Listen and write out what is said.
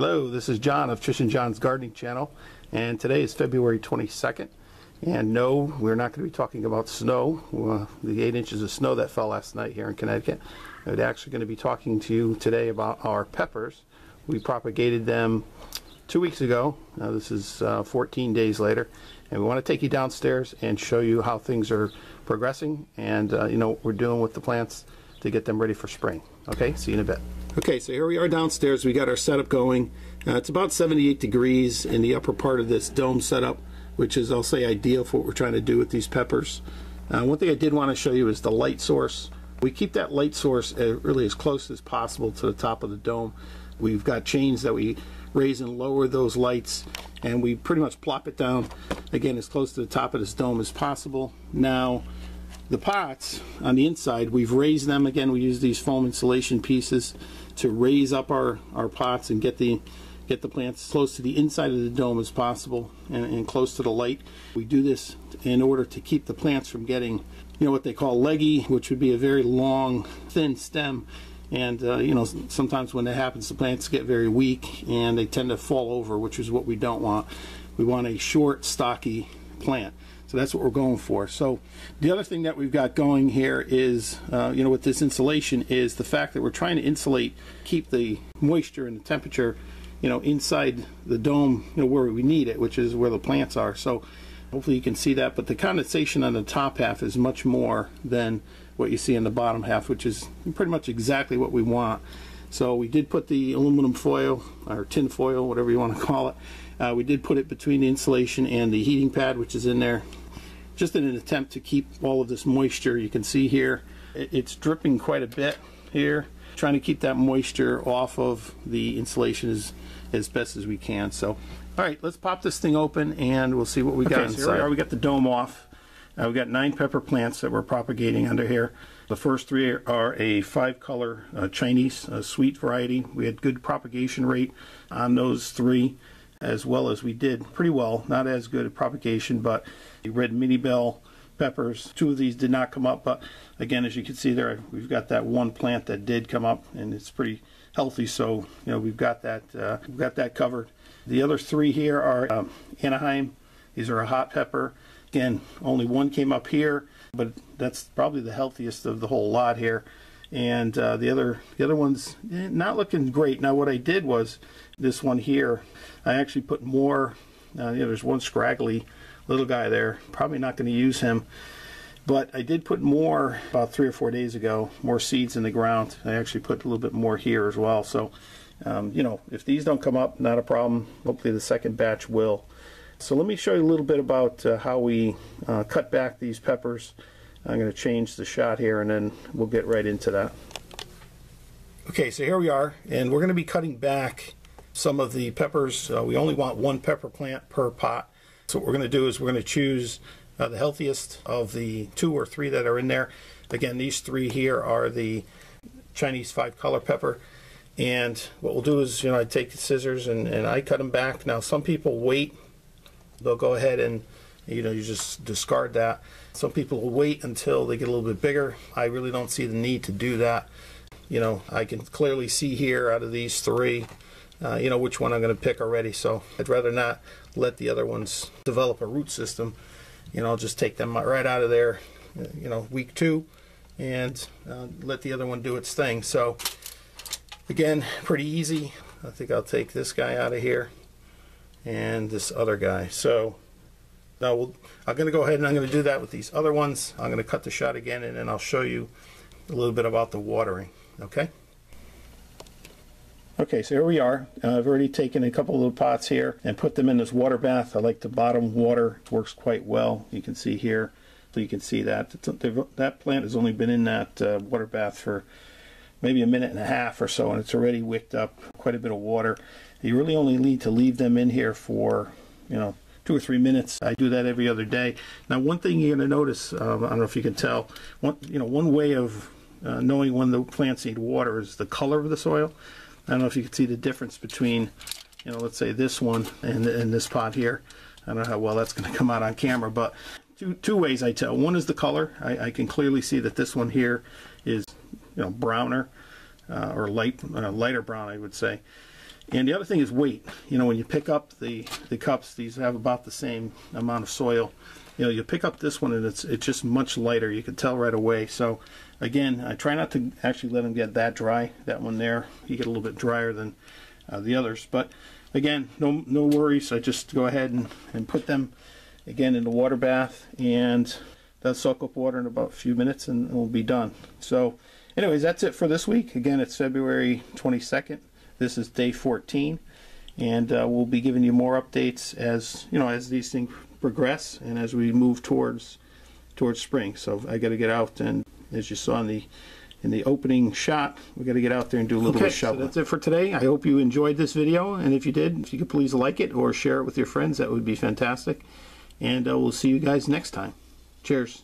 Hello, this is John of Trish and John's Gardening Channel, and today is February 22nd. And no, we're not going to be talking about snow, the 8 inches of snow that fell last night here in Connecticut. We're actually going to be talking to you today about our peppers. We propagated them 2 weeks ago. Now this is 14 days later, and we want to take you downstairs and show you how things are progressing and you know what we're doing with the plants to get them ready for spring. Okay, see you in a bit. Okay, so here we are downstairs. We got our setup going. It's about 78 degrees in the upper part of this dome setup, which is, I'll say, ideal for what we're trying to do with these peppers. One thing I did want to show you is the light source. We keep that light source really as close as possible to the top of the dome. We've got chains that we raise and lower those lights, and we pretty much plop it down, again, as close to the top of this dome as possible. Now, the pots on the inside, we've raised them. Again, we use these foam insulation pieces to raise up our pots and get the plants close to the inside of the dome as possible and close to the light. We do this in order to keep the plants from getting, you know, what they call leggy, which would be a very long, thin stem. And you know, sometimes when that happens, the plants get very weak and they tend to fall over, which is what we don't want. We want a short, stocky plant. So that's what we're going for. So the other thing that we've got going here is, you know, with this insulation is the fact that we're trying to insulate, keep the moisture and the temperature, you know, inside the dome, you know, where we need it, which is where the plants are. So hopefully you can see that. But the condensation on the top half is much more than what you see in the bottom half, which is pretty much exactly what we want. So we did put the aluminum foil, or tin foil, whatever you want to call it. We did put it between the insulation and the heating pad, which is in there, just in an attempt to keep all of this moisture. You can see here it's dripping quite a bit here, trying to keep that moisture off of the insulation as best as we can. So all right, let's pop this thing open and we'll see what we got inside. So here we are. We got the dome off. We got 9 pepper plants that we're propagating under here. The first 3 are a 5-color Chinese sweet variety. We had good propagation rate on those 3, as well as we did pretty well, not as good at propagation, but the red mini bell peppers. 2 of these did not come up, but again, as you can see there, we've got that one plant that did come up, and it's pretty healthy. So you know, we've got that covered. The other 3 here are Anaheim. These are a hot pepper. Again, only 1 came up here, but that's probably the healthiest of the whole lot here. And the other one's not looking great. Now what I did was, this one here, I actually put more, you know, there's one scraggly little guy there, probably not going to use him, but I did put more about 3 or 4 days ago, more seeds in the ground. I actually put a little bit more here as well. So you know, if these don't come up, not a problem. Hopefully the second batch will. So let me show you a little bit about how we cut back these peppers. I'm going to change the shot here and then we'll get right into that. Okay, so here we are, and we're going to be cutting back some of the peppers. We only want 1 pepper plant per pot. So what we're going to do is we're going to choose the healthiest of the 2 or 3 that are in there. Again, these 3 here are the Chinese 5-color pepper. And what we'll do is, you know, I take the scissors and I cut them back. Now some people wait. They'll go ahead and, you know, you just discard that. Some people will wait until they get a little bit bigger. I really don't see the need to do that. You know, I can clearly see here out of these 3, you know, which one I'm going to pick already. So I'd rather not let the other ones develop a root system. You know, I'll just take them right out of there, you know, week 2, and let the other one do its thing. So again, pretty easy. I think I'll take this guy out of here and this other guy. So now I'm going to go ahead and I'm going to do that with these other ones. I'm going to cut the shot again, and then I'll show you a little bit about the watering. Okay. Okay, so here we are. I've already taken a couple of little pots here and put them in this water bath. I like the bottom water. It works quite well. You can see here. So you can see that that plant has only been in that water bath for maybe a minute and a half or so, and it's already wicked up quite a bit of water. You really only need to leave them in here for, you know, 2 or 3 minutes. I do that every other day. Now, one thing you're going to notice, I don't know if you can tell, one way of knowing when the plants need water is the color of the soil. I don't know if you can see the difference between, you know, let's say this one and this pot here. I don't know how well that's going to come out on camera, but two ways I tell. One is the color. I can clearly see that this one here is, you know, browner or lighter brown, I would say. And the other thing is weight. You know, when you pick up the cups, these have about the same amount of soil. You know, you pick up this one and it's just much lighter. You can tell right away. So again, I try not to actually let them get that dry. That one there, you get a little bit drier than the others. But again, no worries. I just go ahead and put them again in the water bath, and they'll soak up water in about a few minutes and we'll be done. So anyways, that's it for this week. Again, it's February 22nd. This is day 14, and we'll be giving you more updates as as these things progress and as we move towards spring. So I got to get out, and as you saw in the opening shot, we got to get out there and do a little bit of shoveling. So that's it for today. I hope you enjoyed this video, and if you did, if you could please like it or share it with your friends, that would be fantastic. And we'll see you guys next time. Cheers.